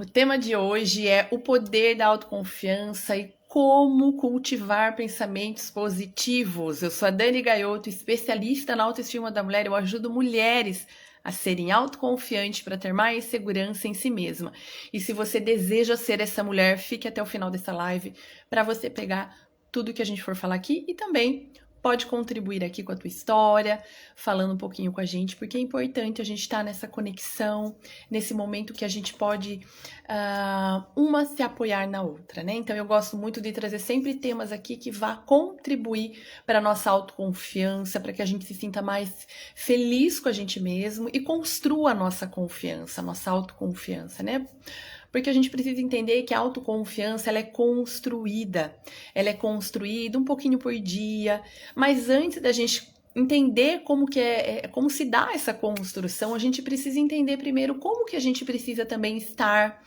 O tema de hoje é o poder da autoconfiança e como cultivar pensamentos positivos. Eu sou a Dani Gaiotto, especialista na autoestima da mulher. Eu ajudo mulheres a serem autoconfiantes para ter mais segurança em si mesma. E se você deseja ser essa mulher, fique até o final dessa live para você pegar tudo que a gente for falar aqui e também pode contribuir aqui com a tua história, falando um pouquinho com a gente, porque é importante a gente estar nessa conexão, nesse momento que a gente pode uma se apoiar na outra, né? Então eu gosto muito de trazer sempre temas aqui que vá contribuir para a nossa autoconfiança, para que a gente se sinta mais feliz com a gente mesmo e construa a nossa confiança, a nossa autoconfiança, né? Porque a gente precisa entender que a autoconfiança ela é construída um pouquinho por dia, mas antes da gente entender como se dá essa construção, a gente precisa entender primeiro como que a gente precisa também estar,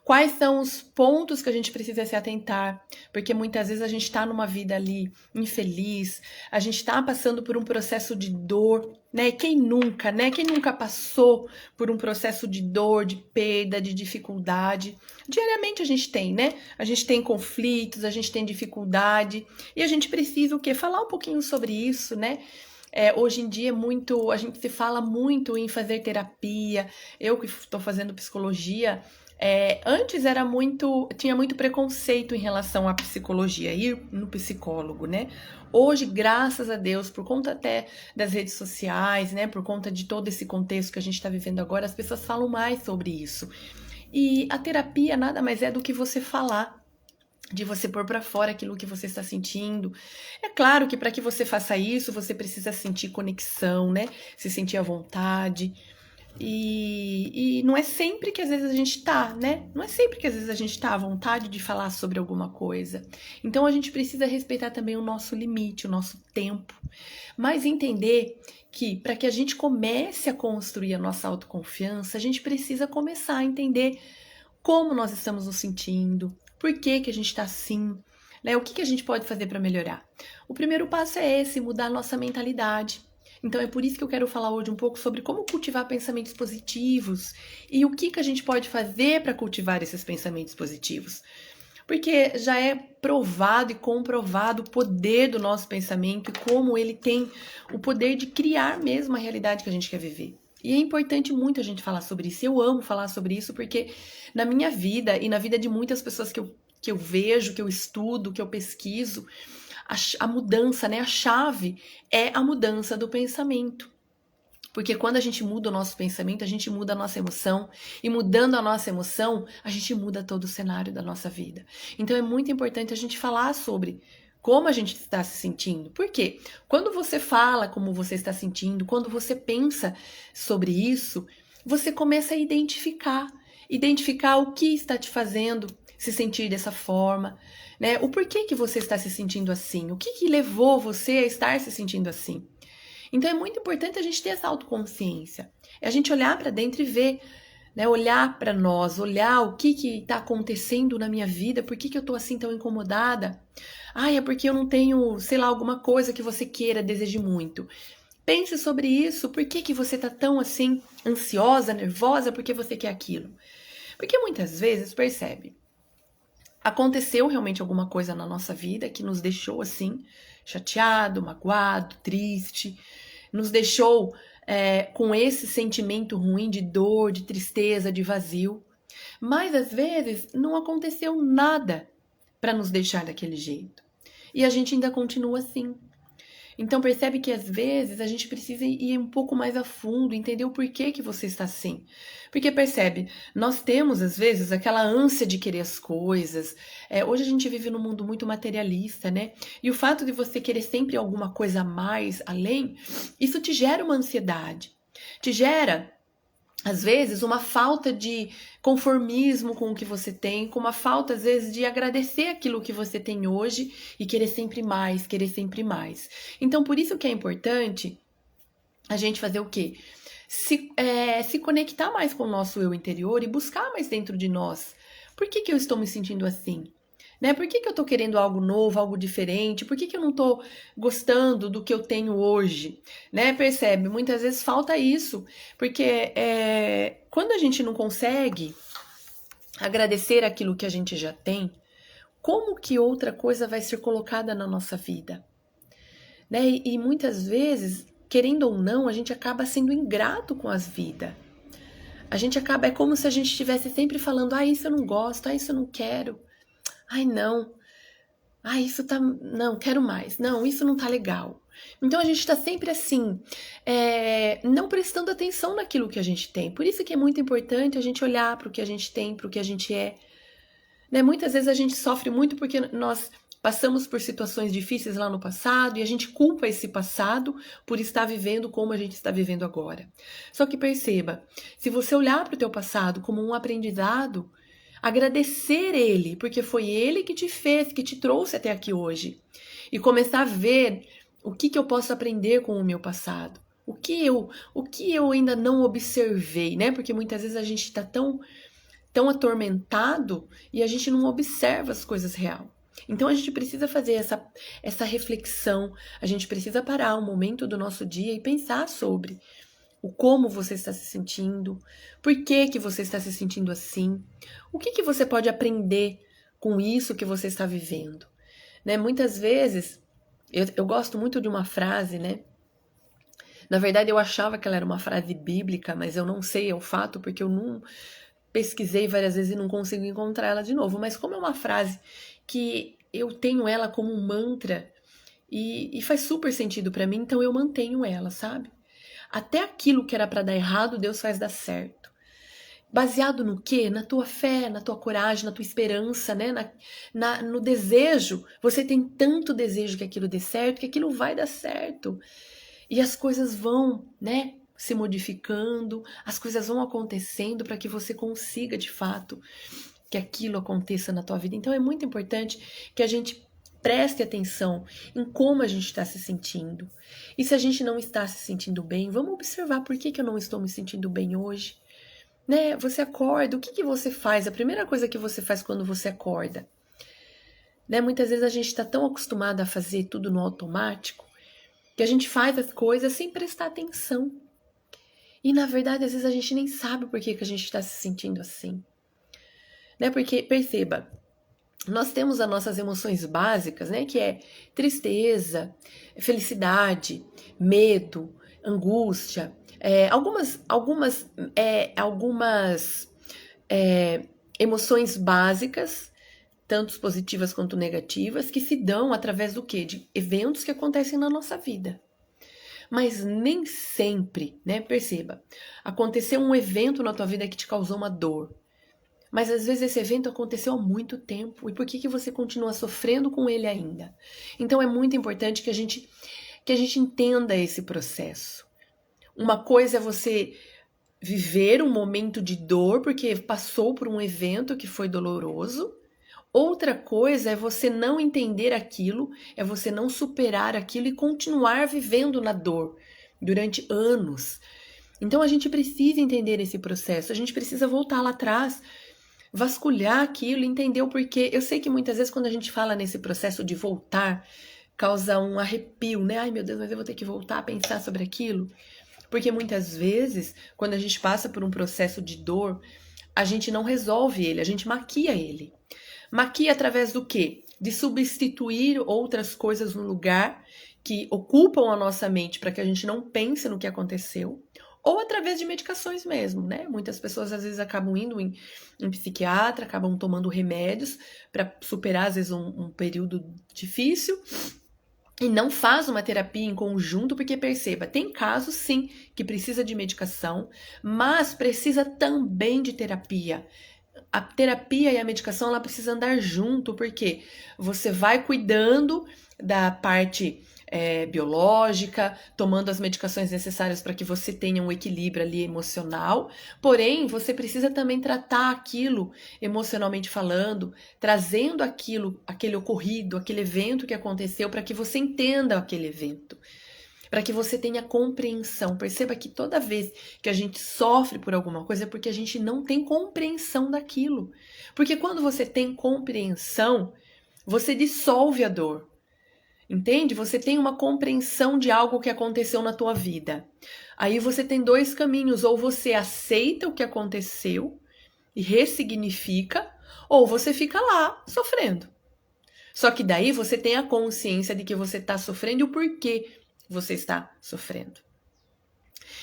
quais são os pontos que a gente precisa se atentar, porque muitas vezes a gente está numa vida ali infeliz, a gente está passando por um processo de dor, né? Quem nunca, né? Quem nunca passou por um processo de dor, de perda, de dificuldade? Diariamente a gente tem, né? A gente tem conflitos, a gente tem dificuldade e a gente precisa o quê? Falar um pouquinho sobre isso, né? Hoje em dia a gente se fala muito em fazer terapia. Eu que estou fazendo psicologia, antes tinha muito preconceito em relação à psicologia, ir no psicólogo, né? Hoje, graças a Deus, por conta até das redes sociais, né? Por conta de todo esse contexto que a gente está vivendo agora, as pessoas falam mais sobre isso. E a terapia nada mais é do que você falar, de você pôr para fora aquilo que você está sentindo. É claro que para que você faça isso, você precisa sentir conexão, né? Se sentir à vontade. E não é sempre que às vezes a gente tá, né? Não é sempre que às vezes a gente tá à vontade de falar sobre alguma coisa. Então a gente precisa respeitar também o nosso limite, o nosso tempo. Mas entender que para que a gente comece a construir a nossa autoconfiança, a gente precisa começar a entender como nós estamos nos sentindo, por que que a gente está assim, né? O que que a gente pode fazer para melhorar? O primeiro passo é esse, mudar a nossa mentalidade. Então é por isso que eu quero falar hoje um pouco sobre como cultivar pensamentos positivos e o que que a gente pode fazer para cultivar esses pensamentos positivos. Porque já é provado e comprovado o poder do nosso pensamento e como ele tem o poder de criar mesmo a realidade que a gente quer viver. E é importante muito a gente falar sobre isso. Eu amo falar sobre isso porque na minha vida e na vida de muitas pessoas que eu vejo, que eu estudo, que eu pesquiso, a mudança, né? A chave é a mudança do pensamento. Porque quando a gente muda o nosso pensamento, a gente muda a nossa emoção. E mudando a nossa emoção, a gente muda todo o cenário da nossa vida. Então é muito importante a gente falar sobre como a gente está se sentindo. Por quê? Quando você fala como você está sentindo, quando você pensa sobre isso, você começa a identificar. Identificar o que está te fazendo se sentir dessa forma, né? O porquê que você está se sentindo assim? O que levou você a estar se sentindo assim? Então é muito importante a gente ter essa autoconsciência. É a gente olhar para dentro e ver, né? Olhar para nós, olhar o que está acontecendo na minha vida, por que que eu estou assim tão incomodada? Ah, é porque eu não tenho, sei lá, alguma coisa que você queira, deseje muito. Pense sobre isso, por que que você está tão assim ansiosa, nervosa, porque você quer aquilo? Porque muitas vezes, percebe, aconteceu realmente alguma coisa na nossa vida que nos deixou assim, chateado, magoado, triste, nos deixou com esse sentimento ruim de dor, de tristeza, de vazio. Mas às vezes não aconteceu nada para nos deixar daquele jeito. E a gente ainda continua assim. Então percebe que às vezes a gente precisa ir um pouco mais a fundo, entender o porquê que você está assim. Porque percebe, nós temos às vezes aquela ânsia de querer as coisas. Hoje a gente vive num mundo muito materialista, né? E o fato de você querer sempre alguma coisa a mais, além, isso te gera uma ansiedade. Te gera às vezes, uma falta de conformismo com o que você tem, com uma falta, às vezes, de agradecer aquilo que você tem hoje e querer sempre mais, querer sempre mais. Então, por isso que é importante a gente fazer o quê? Se conectar mais com o nosso eu interior e buscar mais dentro de nós. Por que que eu estou me sentindo assim? Né? Por que que eu tô querendo algo novo, algo diferente? Por que que eu não tô gostando do que eu tenho hoje? Né? Percebe? Muitas vezes falta isso, porque quando a gente não consegue agradecer aquilo que a gente já tem, como que outra coisa vai ser colocada na nossa vida? Né? E muitas vezes, querendo ou não, a gente acaba sendo ingrato com as vidas. A gente acaba, é como se a gente estivesse sempre falando, isso eu não gosto, isso eu não quero, não, isso tá, não, quero mais, não, isso não tá legal. Então a gente tá sempre assim, não prestando atenção naquilo que a gente tem. Por isso que é muito importante a gente olhar para o que a gente tem, para o que a gente é. Né? Muitas vezes a gente sofre muito porque nós passamos por situações difíceis lá no passado e a gente culpa esse passado por estar vivendo como a gente está vivendo agora. Só que perceba, se você olhar para o teu passado como um aprendizado, agradecer ele, porque foi ele que te fez, que te trouxe até aqui hoje. E começar a ver o que eu posso aprender com o meu passado. O que eu ainda não observei, né? Porque muitas vezes a gente está tão atormentado e a gente não observa as coisas real. Então a gente precisa fazer essa reflexão, a gente precisa parar um momento do nosso dia e pensar sobre o como você está se sentindo, por que você está se sentindo assim, o que você pode aprender com isso que você está vivendo. Né? Muitas vezes, eu gosto muito de uma frase, né? Na verdade eu achava que ela era uma frase bíblica, mas eu não sei, é o fato, porque eu não pesquisei várias vezes e não consigo encontrar ela de novo, mas como é uma frase que eu tenho ela como um mantra e faz super sentido pra mim, então eu mantenho ela, sabe? Até aquilo que era pra dar errado, Deus faz dar certo. Baseado no quê? Na tua fé, na tua coragem, na tua esperança, né? No desejo. Você tem tanto desejo que aquilo dê certo, que aquilo vai dar certo. E as coisas vão, né? Se modificando, as coisas vão acontecendo para que você consiga de fato que aquilo aconteça na tua vida. Então é muito importante que a gente preste atenção em como a gente está se sentindo. E se a gente não está se sentindo bem, vamos observar por que eu não estou me sentindo bem hoje. Né? Você acorda, o que você faz? A primeira coisa que você faz quando você acorda. Né? Muitas vezes a gente está tão acostumado a fazer tudo no automático que a gente faz as coisas sem prestar atenção. E na verdade, às vezes a gente nem sabe por que a gente está se sentindo assim. Né? Porque, perceba, nós temos as nossas emoções básicas, né? Que é tristeza, felicidade, medo, angústia, algumas emoções básicas, tanto positivas quanto negativas, que se dão através do quê? De eventos que acontecem na nossa vida. Mas nem sempre, né? Perceba, aconteceu um evento na tua vida que te causou uma dor. Mas às vezes esse evento aconteceu há muito tempo. E por que você continua sofrendo com ele ainda? Então é muito importante que a gente entenda esse processo. Uma coisa é você viver um momento de dor porque passou por um evento que foi doloroso. Outra coisa é você não entender aquilo, é você não superar aquilo e continuar vivendo na dor durante anos. Então a gente precisa entender esse processo, a gente precisa voltar lá atrás, vasculhar aquilo e entender o porquê. Eu sei que muitas vezes quando a gente fala nesse processo de voltar, causa um arrepio, né? Ai meu Deus, mas eu vou ter que voltar a pensar sobre aquilo. Porque muitas vezes, quando a gente passa por um processo de dor, a gente não resolve ele, a gente maquia ele. Maquia através do quê? De substituir outras coisas no lugar que ocupam a nossa mente para que a gente não pense no que aconteceu, ou através de medicações mesmo, né? Muitas pessoas às vezes acabam indo em psiquiatra, acabam tomando remédios para superar às vezes um período difícil e não faz uma terapia em conjunto, porque perceba, tem casos sim que precisa de medicação, mas precisa também de terapia. A terapia e a medicação ela precisa andar junto, porque você vai cuidando da parte biológica, tomando as medicações necessárias para que você tenha um equilíbrio ali emocional, porém você precisa também tratar aquilo emocionalmente falando, trazendo aquele ocorrido, aquele evento que aconteceu para que você entenda aquele evento. Para que você tenha compreensão. Perceba que toda vez que a gente sofre por alguma coisa é porque a gente não tem compreensão daquilo. Porque quando você tem compreensão, você dissolve a dor. Entende? Você tem uma compreensão de algo que aconteceu na tua vida. Aí você tem dois caminhos. Ou você aceita o que aconteceu e ressignifica, ou você fica lá sofrendo. Só que daí você tem a consciência de que você está sofrendo e o porquê você está sofrendo.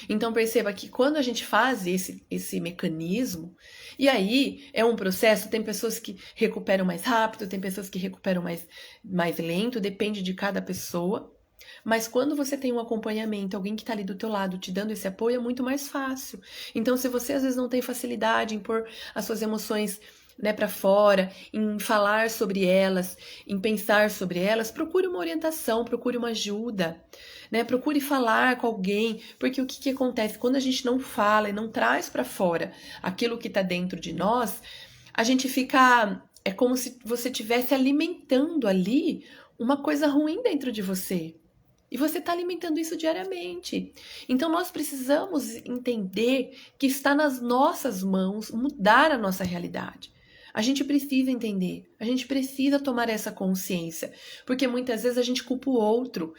Então perceba que quando a gente faz esse mecanismo, e aí é um processo, tem pessoas que recuperam mais rápido, tem pessoas que recuperam mais lento, depende de cada pessoa. Mas quando você tem um acompanhamento, alguém que está ali do teu lado te dando esse apoio, é muito mais fácil. Então, se você às vezes não tem facilidade em pôr as suas emoções, né, para fora, em falar sobre elas, em pensar sobre elas, procure uma orientação, procure uma ajuda, né? Procure falar com alguém, porque o que acontece quando a gente não fala e não traz para fora aquilo que está dentro de nós, a gente fica, é como se você estivesse alimentando ali uma coisa ruim dentro de você. E você está alimentando isso diariamente. Então nós precisamos entender que está nas nossas mãos mudar a nossa realidade. A gente precisa entender, a gente precisa tomar essa consciência, porque muitas vezes a gente culpa o outro.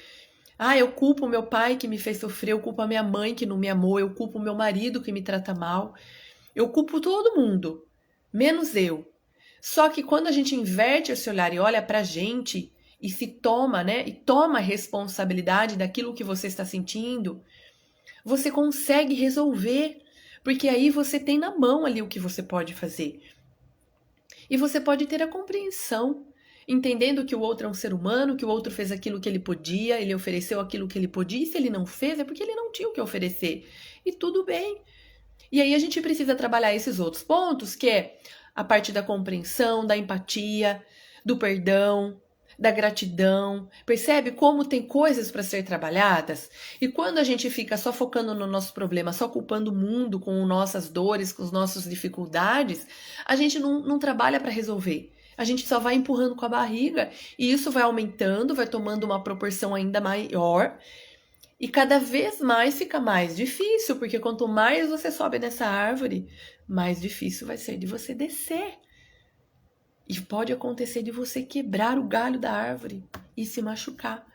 Ah, eu culpo o meu pai que me fez sofrer, eu culpo a minha mãe que não me amou, eu culpo o meu marido que me trata mal. Eu culpo todo mundo, menos eu. Só que quando a gente inverte esse olhar e olha pra gente e se toma, né, e toma a responsabilidade daquilo que você está sentindo, você consegue resolver, porque aí você tem na mão ali o que você pode fazer. E você pode ter a compreensão, entendendo que o outro é um ser humano, que o outro fez aquilo que ele podia, ele ofereceu aquilo que ele podia, e se ele não fez é porque ele não tinha o que oferecer. E tudo bem. E aí a gente precisa trabalhar esses outros pontos, que é a parte da compreensão, da empatia, do perdão, da gratidão. Percebe como tem coisas para ser trabalhadas? E quando a gente fica só focando no nosso problema, só culpando o mundo com nossas dores, com as nossas dificuldades, a gente não trabalha para resolver. A gente só vai empurrando com a barriga e isso vai aumentando, vai tomando uma proporção ainda maior. E cada vez mais fica mais difícil, porque quanto mais você sobe nessa árvore, mais difícil vai ser de você descer. E pode acontecer de você quebrar o galho da árvore e se machucar.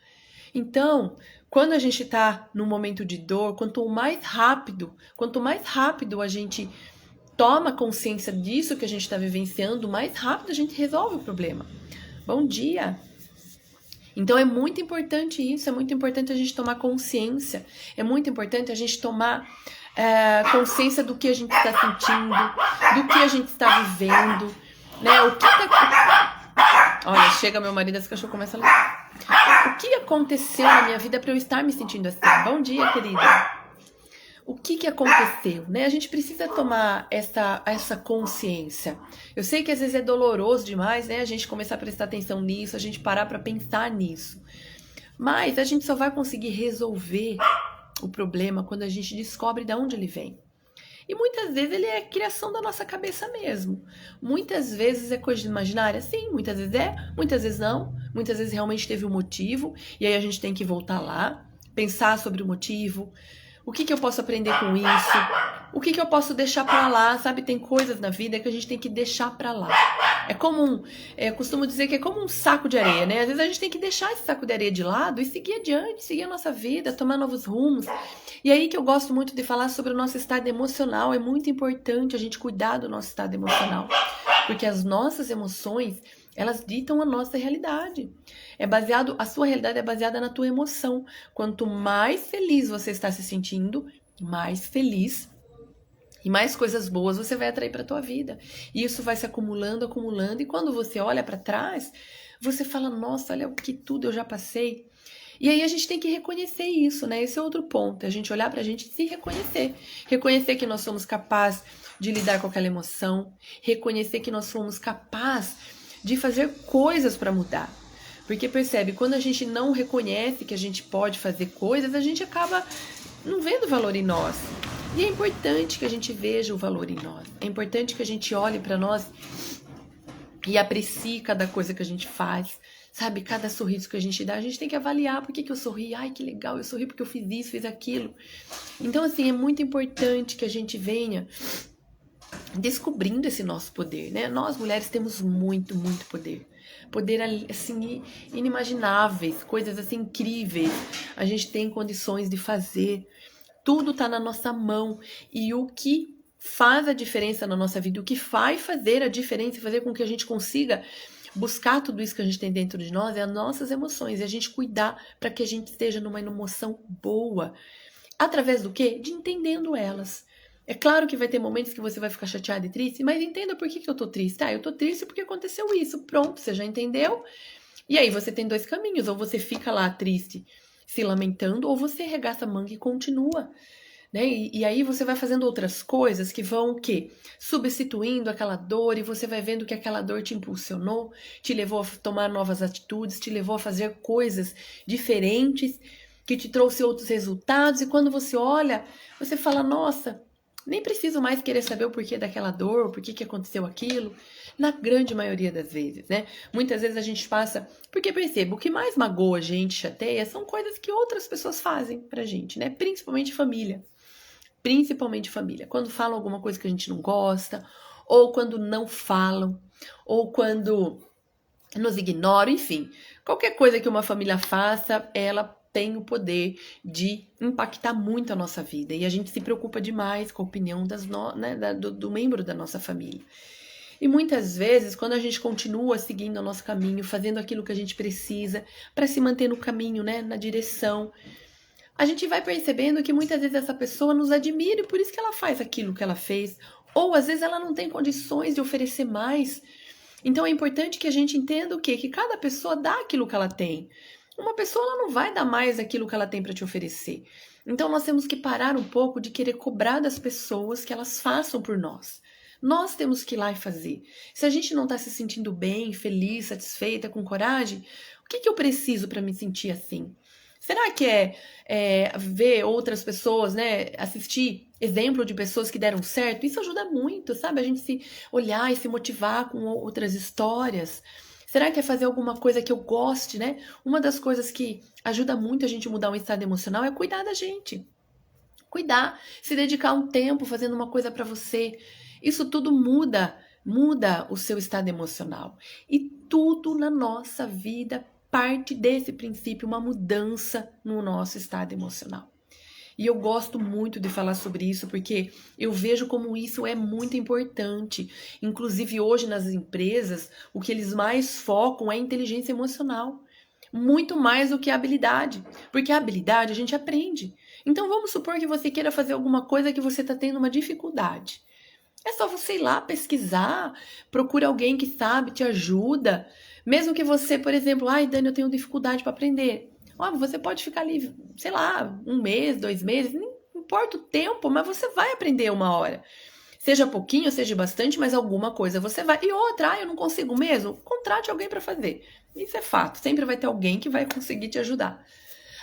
Então, quando a gente está num momento de dor, quanto mais rápido a gente toma consciência disso que a gente está vivenciando, mais rápido a gente resolve o problema. Bom dia! Então é muito importante isso, é muito importante a gente tomar consciência, é muito importante a gente tomar consciência do que a gente está sentindo, do que a gente está vivendo, né? O que tá... Olha, chega meu marido, esse cachorro começa a ler. O que aconteceu na minha vida para eu estar me sentindo assim? Bom dia, querida. O que aconteceu, né? A gente precisa tomar essa consciência. Eu sei que às vezes é doloroso demais, né? A gente começar a prestar atenção nisso, a gente parar para pensar nisso. Mas a gente só vai conseguir resolver o problema quando a gente descobre de onde ele vem. E muitas vezes ele é criação da nossa cabeça mesmo. Muitas vezes é coisa imaginária, sim, muitas vezes é, muitas vezes não. Muitas vezes realmente teve um motivo, e aí a gente tem que voltar lá, pensar sobre o motivo. O que eu posso aprender com isso? O que eu posso deixar pra lá? Sabe, tem coisas na vida que a gente tem que deixar pra lá. É como eu costumo dizer que é como um saco de areia, né? Às vezes a gente tem que deixar esse saco de areia de lado e seguir adiante, seguir a nossa vida, tomar novos rumos. E aí que eu gosto muito de falar sobre o nosso estado emocional. É muito importante a gente cuidar do nosso estado emocional. Porque as nossas emoções, elas ditam a nossa realidade. A sua realidade é baseada na tua emoção. Quanto mais feliz você está se sentindo, mais feliz e mais coisas boas você vai atrair para tua vida. E isso vai se acumulando, acumulando. E quando você olha para trás, você fala, nossa, olha o que tudo eu já passei. E aí a gente tem que reconhecer isso, né? Esse é outro ponto. A gente olhar pra gente e se reconhecer. Reconhecer que nós somos capazes de lidar com aquela emoção. Reconhecer que nós somos capazes de fazer coisas para mudar. Porque percebe, quando a gente não reconhece que a gente pode fazer coisas, a gente acaba não vendo valor em nós. E é importante que a gente veja o valor em nós. É importante que a gente olhe para nós e aprecie cada coisa que a gente faz. Sabe, cada sorriso que a gente dá, a gente tem que avaliar por que eu sorri. Ai, que legal, eu sorri porque eu fiz isso, fiz aquilo. Então, assim, é muito importante que a gente venha descobrindo esse nosso poder, né? Nós, mulheres, temos muito, muito poder. Poder, assim, inimagináveis, coisas, assim, incríveis. A gente tem condições de fazer. Tudo tá na nossa mão. E o que faz a diferença na nossa vida, o que vai fazer a diferença e fazer com que a gente consiga buscar tudo isso que a gente tem dentro de nós é as nossas emoções, e a gente cuidar para que a gente esteja numa emoção boa. Através do quê? De entendendo elas. É claro que vai ter momentos que você vai ficar chateado e triste, mas entenda por que eu tô triste. Eu tô triste porque aconteceu isso. Pronto, você já entendeu? E aí você tem dois caminhos, ou você fica lá triste, se lamentando, ou você regaça a manga e continua. Né? E aí você vai fazendo outras coisas que vão o quê? Substituindo aquela dor, e você vai vendo que aquela dor te impulsionou, te levou a tomar novas atitudes, te levou a fazer coisas diferentes, que te trouxe outros resultados, e quando você olha, você fala, nossa, nem preciso mais querer saber o porquê daquela dor, o porquê que aconteceu aquilo, na grande maioria das vezes, né? Muitas vezes a gente passa, porque perceba, o que mais magoa a gente, chateia, são coisas que outras pessoas fazem pra gente, né? Principalmente família. Principalmente família. Quando falam alguma coisa que a gente não gosta, ou quando não falam, ou quando nos ignoram, enfim. Qualquer coisa que uma família faça, ela tem o poder de impactar muito a nossa vida. E a gente se preocupa demais com a opinião do membro da nossa família. E muitas vezes, quando a gente continua seguindo o nosso caminho, fazendo aquilo que a gente precisa para se manter no caminho, né, na direção, a gente vai percebendo que muitas vezes essa pessoa nos admira e por isso que ela faz aquilo que ela fez. Ou às vezes ela não tem condições de oferecer mais. Então é importante que a gente entenda o quê? Que cada pessoa dá aquilo que ela tem. Uma pessoa ela não vai dar mais aquilo que ela tem para te oferecer. Então nós temos que parar um pouco de querer cobrar das pessoas que elas façam por nós. Nós temos que ir lá e fazer. Se a gente não está se sentindo bem, feliz, satisfeita, com coragem, o que eu preciso para me sentir assim? Será que ver outras pessoas, né? Assistir exemplo de pessoas que deram certo? Isso ajuda muito, sabe? A gente se olhar e se motivar com outras histórias. Será que é fazer alguma coisa que eu goste, né? Uma das coisas que ajuda muito a gente mudar um estado emocional é cuidar da gente. Cuidar, se dedicar um tempo fazendo uma coisa para você. Isso tudo muda o seu estado emocional. E tudo na nossa vida parte desse princípio, uma mudança no nosso estado emocional. E eu gosto muito de falar sobre isso porque eu vejo como isso é muito importante. Inclusive hoje nas empresas, o que eles mais focam é a inteligência emocional. Muito mais do que a habilidade. Porque a habilidade a gente aprende. Então vamos supor que você queira fazer alguma coisa que você está tendo uma dificuldade. É só você ir lá pesquisar, procura alguém que sabe, te ajuda. Mesmo que você, por exemplo, ai, Dani, eu tenho dificuldade para aprender. Ó, você pode ficar ali, sei lá, 1 mês, 2 meses, não importa o tempo, mas você vai aprender uma hora. Seja pouquinho, seja bastante, mas alguma coisa você vai. E outra, eu não consigo mesmo? Contrate alguém para fazer. Isso é fato, sempre vai ter alguém que vai conseguir te ajudar.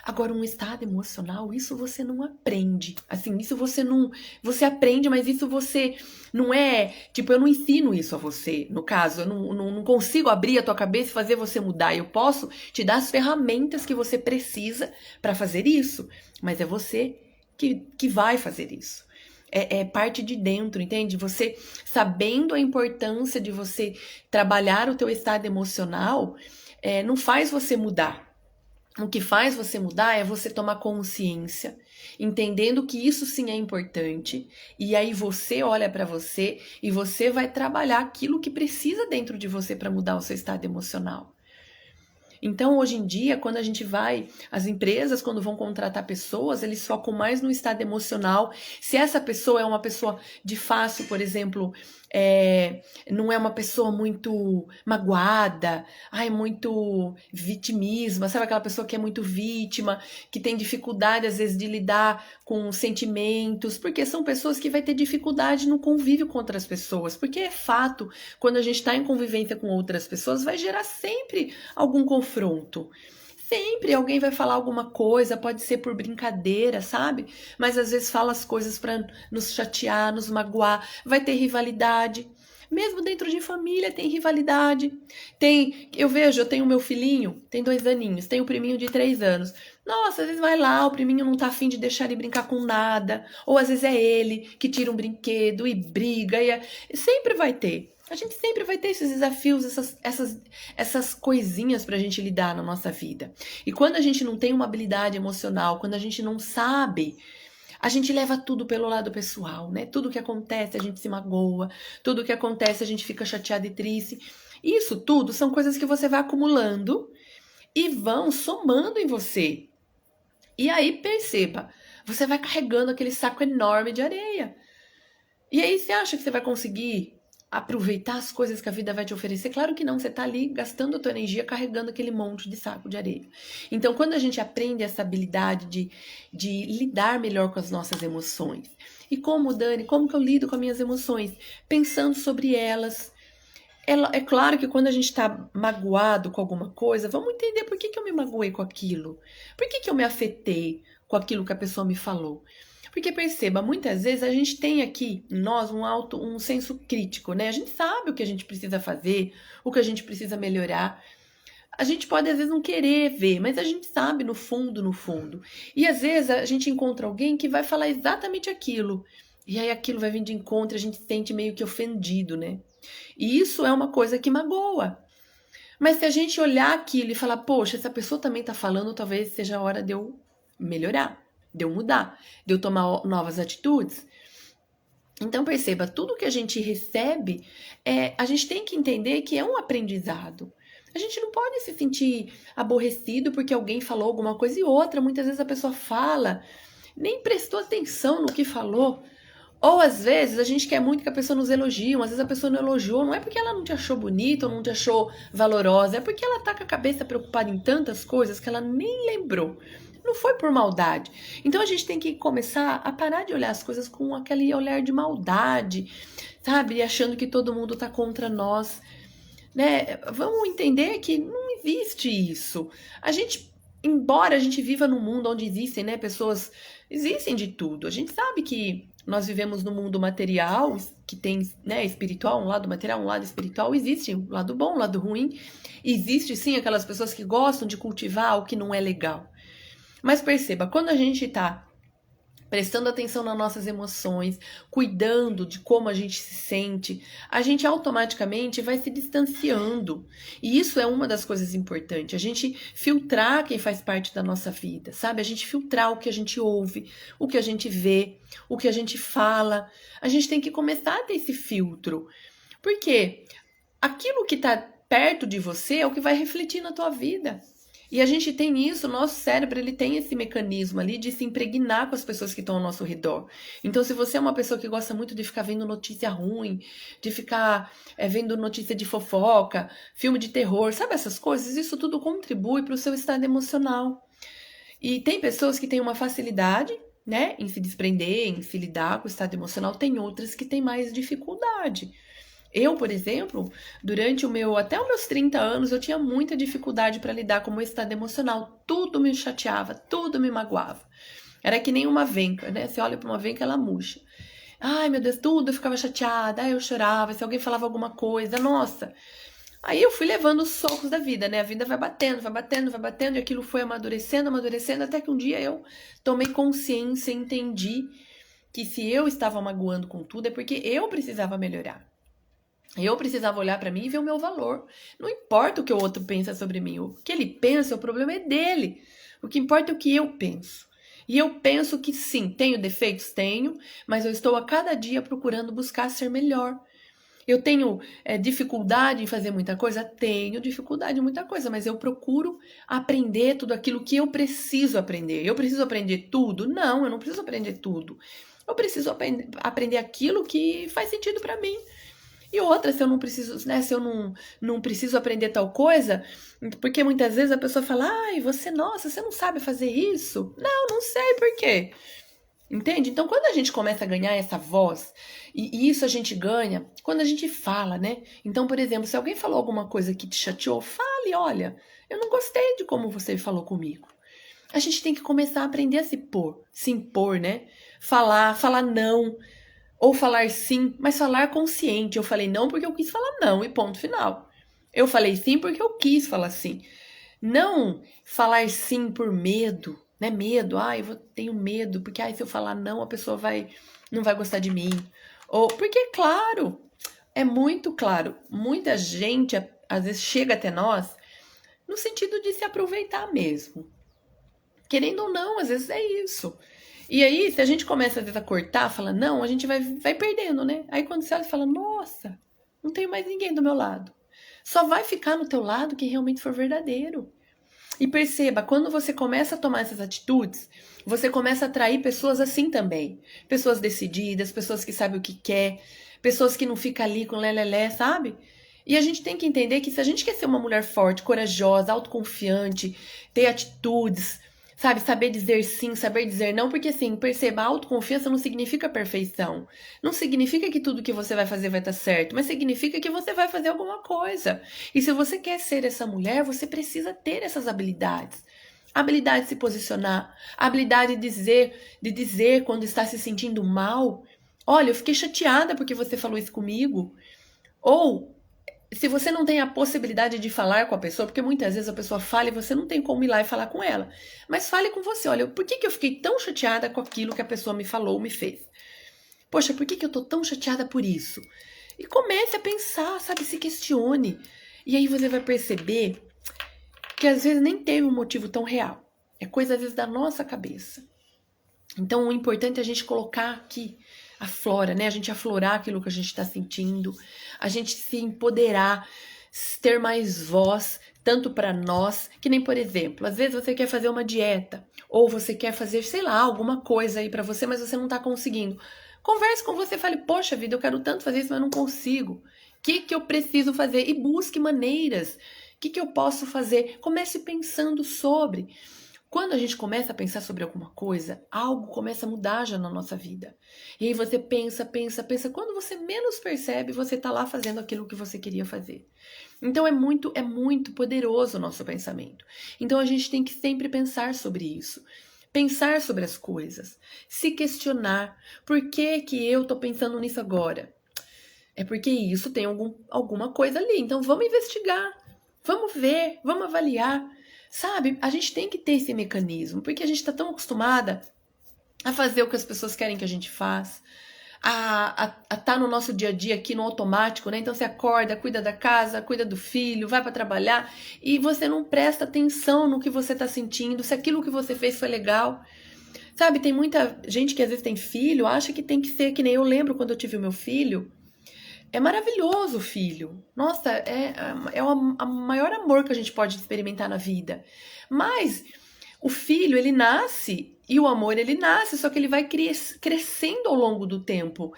Agora, um estado emocional, isso você não aprende. Assim, isso você não. Você aprende, mas isso você não é. Tipo, eu não ensino isso a você. No caso, eu não consigo abrir a tua cabeça e fazer você mudar. Eu posso te dar as ferramentas que você precisa para fazer isso. Mas é você que vai fazer isso. É parte de dentro, entende? Você sabendo a importância de você trabalhar o teu estado emocional, não faz você mudar. O que faz você mudar é você tomar consciência, entendendo que isso sim é importante, e aí você olha para você e você vai trabalhar aquilo que precisa dentro de você para mudar o seu estado emocional. Então, hoje em dia, quando a gente vai, as empresas, quando vão contratar pessoas, eles focam mais no estado emocional. Se essa pessoa é uma pessoa de fácil, por exemplo, não é uma pessoa muito magoada, muito vitimismo, sabe aquela pessoa que é muito vítima, que tem dificuldade, às vezes, de lidar com sentimentos, porque são pessoas que vai ter dificuldade no convívio com outras pessoas, porque é fato, quando a gente está em convivência com outras pessoas, vai gerar sempre algum confronto. Sempre alguém vai falar alguma coisa, pode ser por brincadeira, sabe? Mas às vezes fala as coisas para nos chatear, nos magoar, vai ter rivalidade. Mesmo dentro de família tem rivalidade. Eu tenho meu filhinho, tem 2 aninhos, tem o priminho de 3 anos. Nossa, às vezes vai lá, o priminho não tá afim de deixar ele brincar com nada. Ou às vezes é ele que tira um brinquedo e briga. Sempre vai ter. A gente sempre vai ter esses desafios, essas coisinhas pra gente lidar na nossa vida. E quando a gente não tem uma habilidade emocional, quando a gente não sabe A gente leva tudo pelo lado pessoal, né? Tudo que acontece a gente se magoa, tudo que acontece a gente fica chateado e triste. Isso tudo são coisas que você vai acumulando e vão somando em você. E aí perceba, você vai carregando aquele saco enorme de areia. E aí você acha que você vai conseguir aproveitar as coisas que a vida vai te oferecer? Claro que não, você tá ali gastando a tua energia carregando aquele monte de saco de areia. Então, quando a gente aprende essa habilidade de lidar melhor com as nossas emoções, e como, Dani, como que eu lido com as minhas emoções? Pensando sobre elas. É claro que quando a gente está magoado com alguma coisa, vamos entender por que, que eu me magoei com aquilo. Por que, que eu me afetei com aquilo que a pessoa me falou. Porque perceba, muitas vezes a gente tem aqui em nós um senso crítico, né? A gente sabe o que a gente precisa fazer, o que a gente precisa melhorar. A gente pode às vezes não querer ver, mas a gente sabe no fundo, no fundo. E às vezes a gente encontra alguém que vai falar exatamente aquilo. E aí aquilo vai vir de encontro e a gente se sente meio que ofendido, né? E isso é uma coisa que magoa. Mas se a gente olhar aquilo e falar, poxa, essa pessoa também tá falando, talvez seja a hora de eu melhorar, de eu mudar, de eu tomar novas atitudes. Então perceba, tudo que a gente recebe, a gente tem que entender que é um aprendizado. A gente não pode se sentir aborrecido porque alguém falou alguma coisa e outra. Muitas vezes a pessoa fala, nem prestou atenção no que falou. Ou às vezes a gente quer muito que a pessoa nos elogie, às vezes a pessoa não elogiou, não é porque ela não te achou bonita ou não te achou valorosa, é porque ela tá com a cabeça preocupada em tantas coisas que ela nem lembrou. Não foi por maldade. Então a gente tem que começar a parar de olhar as coisas com aquele olhar de maldade, sabe? Achando que todo mundo tá contra nós, né? Vamos entender que não existe isso. A gente, embora a gente viva num mundo onde existem, né, pessoas, existem de tudo. A gente sabe que nós vivemos no mundo material, que tem, né, espiritual, um lado material, um lado espiritual, existe um lado bom, um lado ruim. Existe sim aquelas pessoas que gostam de cultivar o que não é legal. Mas perceba, quando a gente tá prestando atenção nas nossas emoções, cuidando de como a gente se sente, a gente automaticamente vai se distanciando. E isso é uma das coisas importantes, a gente filtrar quem faz parte da nossa vida, sabe? A gente filtrar o que a gente ouve, o que a gente vê, o que a gente fala. A gente tem que começar a ter esse filtro. Porque aquilo que está perto de você é o que vai refletir na tua vida. E a gente tem isso, o nosso cérebro ele tem esse mecanismo ali de se impregnar com as pessoas que estão ao nosso redor. Então, se você é uma pessoa que gosta muito de ficar vendo notícia ruim, de ficar vendo notícia de fofoca, filme de terror, sabe essas coisas? Isso tudo contribui para o seu estado emocional. E tem pessoas que têm uma facilidade, né, em se desprender, em se lidar com o estado emocional, tem outras que têm mais dificuldade. Eu, por exemplo, durante até os meus 30 anos, eu tinha muita dificuldade para lidar com o meu estado emocional. Tudo me chateava, tudo me magoava. Era que nem uma venca, né? Você olha para uma venca, ela murcha. Ai, meu Deus, tudo eu ficava chateada, ai, eu chorava, se alguém falava alguma coisa, nossa. Aí eu fui levando os socos da vida, né? A vida vai batendo, vai batendo, vai batendo, e aquilo foi amadurecendo, amadurecendo, até que um dia eu tomei consciência e entendi que se eu estava magoando com tudo é porque eu precisava melhorar. Eu precisava olhar para mim e ver o meu valor. Não importa o que o outro pensa sobre mim. O que ele pensa, o problema é dele. O que importa é o que eu penso. E eu penso que sim, tenho defeitos? Tenho, mas eu estou a cada dia procurando buscar ser melhor. Eu tenho dificuldade em fazer muita coisa? Tenho dificuldade em muita coisa, mas eu procuro aprender tudo aquilo que eu preciso aprender. Eu preciso aprender tudo? Não, eu não preciso aprender tudo. Eu preciso aprender aquilo que faz sentido para mim. E outra, se eu não preciso, né, se eu não preciso aprender tal coisa, porque muitas vezes a pessoa fala, ai, nossa, você não sabe fazer isso? Não sei por quê. Entende? Então, quando a gente começa a ganhar essa voz, e isso a gente ganha quando a gente fala, né? Então, por exemplo, se alguém falou alguma coisa que te chateou, fale, olha, eu não gostei de como você falou comigo. A gente tem que começar a aprender a se impor, né? Falar não. Ou falar sim, mas falar consciente. Eu falei não porque eu quis falar não e ponto final. Eu falei sim porque eu quis falar sim. Não falar sim por medo, né? Medo, tenho medo, porque se eu falar não, a pessoa não vai gostar de mim. Ou porque, claro, é muito claro, muita gente às vezes chega até nós no sentido de se aproveitar mesmo. Querendo ou não, às vezes é isso. E aí, se a gente começa às vezes a cortar, fala não, a gente vai perdendo, né? Aí quando você olha e fala, nossa, não tem mais ninguém do meu lado. Só vai ficar no teu lado quem realmente for verdadeiro. E perceba, quando você começa a tomar essas atitudes, você começa a atrair pessoas assim também. Pessoas decididas, pessoas que sabem o que quer, pessoas que não ficam ali com lelelé, sabe? E a gente tem que entender que se a gente quer ser uma mulher forte, corajosa, autoconfiante, ter atitudes, sabe? Saber dizer sim, saber dizer não, porque assim, perceba, autoconfiança não significa perfeição. Não significa que tudo que você vai fazer vai estar certo, mas significa que você vai fazer alguma coisa. E se você quer ser essa mulher, você precisa ter essas habilidades. A habilidade de se posicionar, a habilidade de dizer quando está se sentindo mal. Olha, eu fiquei chateada porque você falou isso comigo. Ou se você não tem a possibilidade de falar com a pessoa, porque muitas vezes a pessoa fala e você não tem como ir lá e falar com ela. Mas fale com você, olha, por que eu fiquei tão chateada com aquilo que a pessoa me falou, me fez? Poxa, por que eu tô tão chateada por isso? E comece a pensar, sabe, se questione. E aí você vai perceber que às vezes nem tem um motivo tão real. É coisa às vezes da nossa cabeça. Então o importante é a gente colocar aqui a flora, né? A gente aflorar aquilo que a gente está sentindo, a gente se empoderar, ter mais voz, tanto para nós, que nem, por exemplo, às vezes você quer fazer uma dieta, ou você quer fazer, sei lá, alguma coisa aí para você, mas você não tá conseguindo. Converse com você, fale, poxa vida, eu quero tanto fazer isso, mas não consigo. O que eu preciso fazer? E busque maneiras. O que eu posso fazer? Comece pensando sobre. Quando a gente começa a pensar sobre alguma coisa, algo começa a mudar já na nossa vida. E aí você pensa, pensa, pensa. Quando você menos percebe, você está lá fazendo aquilo que você queria fazer. Então é muito poderoso o nosso pensamento. Então a gente tem que sempre pensar sobre isso. Pensar sobre as coisas. Se questionar. Por que que eu estou pensando nisso agora? É porque isso tem alguma coisa ali. Então vamos investigar. Vamos ver, vamos avaliar. Sabe, a gente tem que ter esse mecanismo, porque a gente está tão acostumada a fazer o que as pessoas querem que a gente faça, a estar no nosso dia a dia aqui no automático, né? Então você acorda, cuida da casa, cuida do filho, vai para trabalhar e você não presta atenção no que você está sentindo, se aquilo que você fez foi legal. Sabe, tem muita gente que às vezes tem filho, acha que tem que ser que nem eu lembro quando eu tive o meu filho. É maravilhoso, filho. Nossa, é o maior amor que a gente pode experimentar na vida. Mas o filho, ele nasce e o amor, ele nasce, só que ele vai crescendo ao longo do tempo.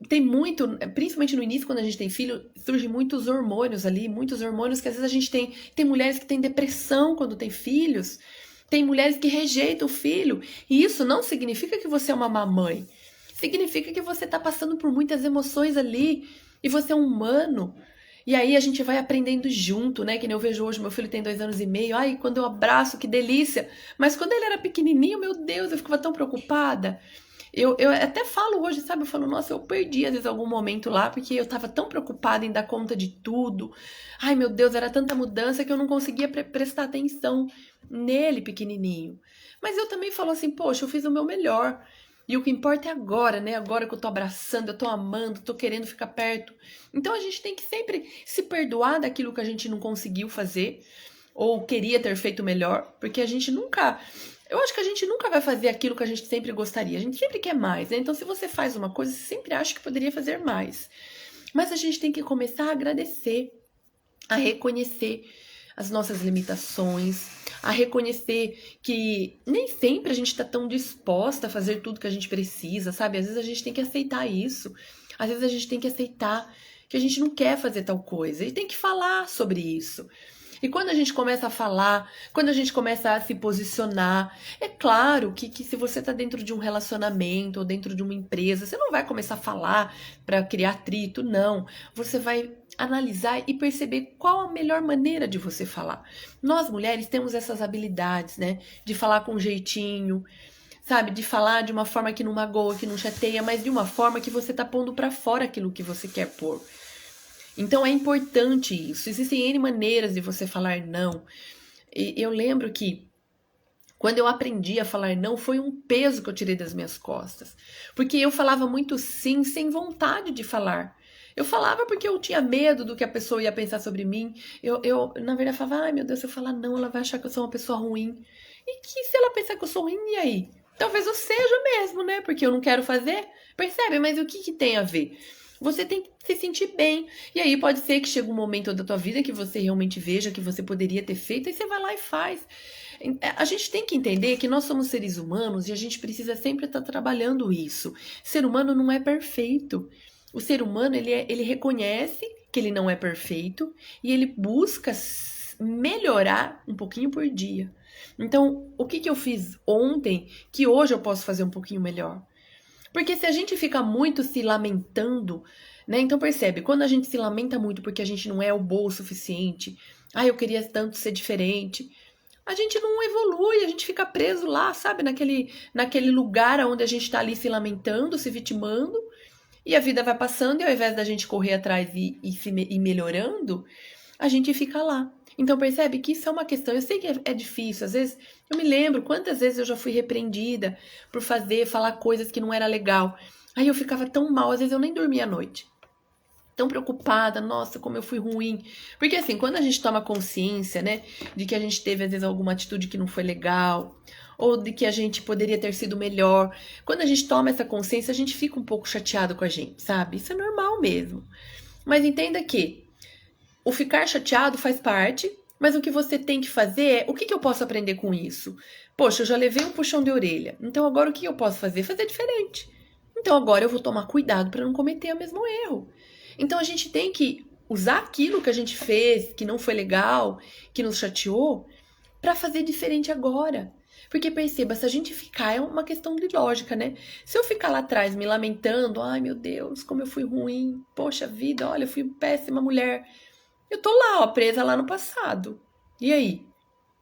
Tem muito, principalmente no início, quando a gente tem filho, surgem muitos hormônios ali, muitos hormônios que às vezes a gente tem. Tem mulheres que têm depressão quando tem filhos, tem mulheres que rejeitam o filho. E isso não significa que você é uma mamãe. Significa que você está passando por muitas emoções ali e você é um humano. E aí a gente vai aprendendo junto, né? Que nem eu vejo hoje, meu filho tem 2 anos e meio. Ai, quando eu abraço, que delícia. Mas quando ele era pequenininho, meu Deus, eu ficava tão preocupada. Eu até falo hoje, sabe? Eu falo, nossa, eu perdi às vezes algum momento lá, porque eu tava tão preocupada em dar conta de tudo. Ai, meu Deus, era tanta mudança que eu não conseguia prestar atenção nele pequenininho. Mas eu também falo assim, poxa, eu fiz o meu melhor. E o que importa é agora, né? Agora que eu tô abraçando, eu tô amando, tô querendo ficar perto. Então a gente tem que sempre se perdoar daquilo que a gente não conseguiu fazer ou queria ter feito melhor, porque a gente nunca. Eu acho que a gente nunca vai fazer aquilo que a gente sempre gostaria. A gente sempre quer mais, né? Então, se você faz uma coisa, você sempre acha que poderia fazer mais. Mas a gente tem que começar a agradecer, a reconhecer as nossas limitações, a reconhecer que nem sempre a gente está tão disposta a fazer tudo que a gente precisa, sabe? Às vezes a gente tem que aceitar isso. Às vezes a gente tem que aceitar que a gente não quer fazer tal coisa. E tem que falar sobre isso. E quando a gente começa a falar, quando a gente começa a se posicionar, é claro que se você está dentro de um relacionamento ou dentro de uma empresa, você não vai começar a falar para criar atrito, não. Você vai analisar e perceber qual a melhor maneira de você falar. Nós mulheres temos essas habilidades, né? De falar com jeitinho, sabe? De falar de uma forma que não magoa, que não chateia, mas de uma forma que você tá pondo para fora aquilo que você quer pôr. Então é importante isso. Existem N maneiras de você falar não. E eu lembro que quando eu aprendi a falar não, foi um peso que eu tirei das minhas costas. Porque eu falava muito sim, sem vontade de falar. Eu falava porque eu tinha medo do que a pessoa ia pensar sobre mim. Na verdade, falava, ai meu Deus, se eu falar não, ela vai achar que eu sou uma pessoa ruim. E que se ela pensar que eu sou ruim, e aí? Talvez eu seja mesmo, né? Porque eu não quero fazer. Percebe? Mas o que que tem a ver? Você tem que se sentir bem. E aí pode ser que chegue um momento da tua vida que você realmente veja que você poderia ter feito, e você vai lá e faz. A gente tem que entender que nós somos seres humanos e a gente precisa sempre estar trabalhando isso. Ser humano não é perfeito. O ser humano, ele reconhece que ele não é perfeito e ele busca melhorar um pouquinho por dia. Então, o que que eu fiz ontem que hoje eu posso fazer um pouquinho melhor? Porque se a gente fica muito se lamentando, né? Então percebe, quando a gente se lamenta muito porque a gente não é o bom o suficiente, eu queria tanto ser diferente, a gente não evolui, a gente fica preso lá, sabe? Naquele lugar onde a gente tá ali se lamentando, se vitimando, e a vida vai passando, e ao invés da gente correr atrás e melhorando, a gente fica lá. Então percebe que isso é uma questão. Eu sei que é difícil, às vezes eu me lembro quantas vezes eu já fui repreendida por falar coisas que não era legal. Aí eu ficava tão mal, às vezes eu nem dormia à noite. Tão preocupada, nossa, como eu fui ruim. Porque assim, quando a gente toma consciência, né, de que a gente teve às vezes alguma atitude que não foi legal, ou de que a gente poderia ter sido melhor, quando a gente toma essa consciência, a gente fica um pouco chateado com a gente, sabe? Isso é normal mesmo. Mas entenda que o ficar chateado faz parte, mas o que você tem que fazer é, o que eu posso aprender com isso? Poxa, eu já levei um puxão de orelha, então agora o que eu posso fazer? Fazer diferente. Então agora eu vou tomar cuidado para não cometer o mesmo erro. Então a gente tem que usar aquilo que a gente fez, que não foi legal, que nos chateou, para fazer diferente agora. Porque perceba, se a gente ficar, é uma questão de lógica, né? Se eu ficar lá atrás me lamentando, ai meu Deus, como eu fui ruim, poxa vida, olha, eu fui péssima mulher. Eu tô lá, ó, presa lá no passado. E aí?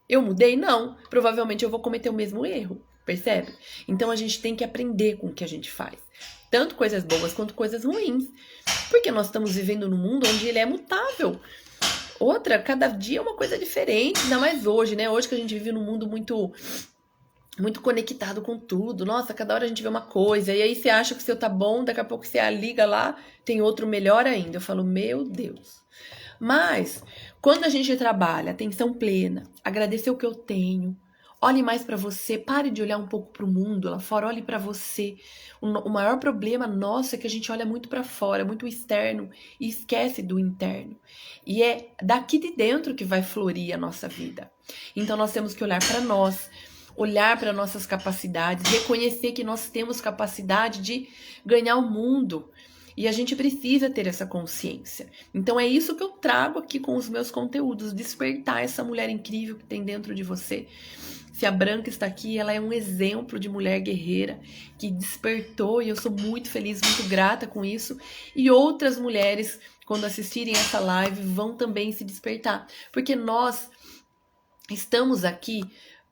Eu mudei? Não. Provavelmente eu vou cometer o mesmo erro. Percebe? Então a gente tem que aprender com o que a gente faz. Tanto coisas boas quanto coisas ruins. Porque nós estamos vivendo num mundo onde ele é mutável. Outra, cada dia é uma coisa diferente. Ainda mais hoje, né? Hoje que a gente vive num mundo muito conectado com tudo. Nossa, cada hora a gente vê uma coisa. E aí você acha que o seu tá bom, daqui a pouco você liga lá, tem outro melhor ainda. Eu falo, meu Deus. Mas, quando a gente trabalha, atenção plena, agradecer o que eu tenho, olhe mais para você, pare de olhar um pouco para o mundo lá fora, olhe para você. O maior problema nosso é que a gente olha muito para fora, muito externo e esquece do interno. E é daqui de dentro que vai florir a nossa vida. Então nós temos que olhar para nós, olhar para nossas capacidades, reconhecer que nós temos capacidade de ganhar o mundo. E a gente precisa ter essa consciência. Então é isso que eu trago aqui com os meus conteúdos, despertar essa mulher incrível que tem dentro de você. Se a Branca está aqui, ela é um exemplo de mulher guerreira que despertou e eu sou muito feliz, muito grata com isso. E outras mulheres, quando assistirem essa live, vão também se despertar, porque nós estamos aqui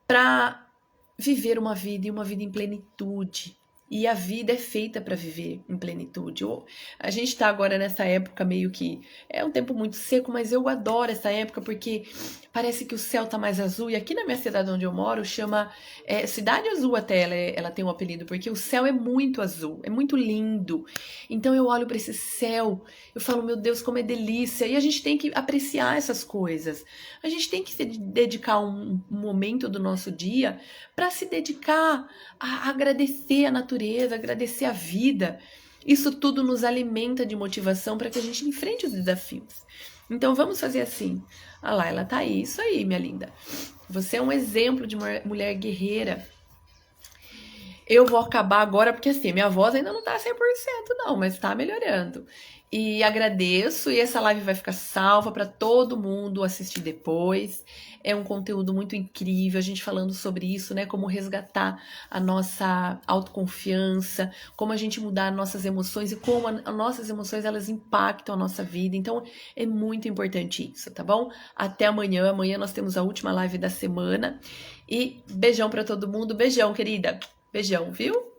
para viver uma vida e uma vida em plenitude. E a vida é feita para viver em plenitude. A gente está agora nessa época meio que... É um tempo muito seco, mas eu adoro essa época porque parece que o céu tá mais azul. E aqui na minha cidade onde eu moro chama... Cidade Azul até, ela tem um apelido, porque o céu é muito azul, é muito lindo. Então eu olho para esse céu, eu falo, meu Deus, como é delícia. E a gente tem que apreciar essas coisas. A gente tem que se dedicar um momento do nosso dia para se dedicar a agradecer a natureza, agradecer a vida. Isso tudo nos alimenta de motivação para que a gente enfrente os desafios. Então vamos fazer assim. Ah lá, ela tá aí. Isso aí, minha linda. Você é um exemplo de mulher guerreira. Eu vou acabar agora, porque assim, minha voz ainda não tá 100% não, mas tá melhorando. E agradeço, e essa live vai ficar salva para todo mundo assistir depois. É um conteúdo muito incrível, a gente falando sobre isso, né? Como resgatar a nossa autoconfiança, como a gente mudar nossas emoções e como as nossas emoções elas impactam a nossa vida. Então é muito importante isso, tá bom? Até amanhã. Amanhã nós temos a última live da semana. E beijão para todo mundo. Beijão, querida. Beijão, viu?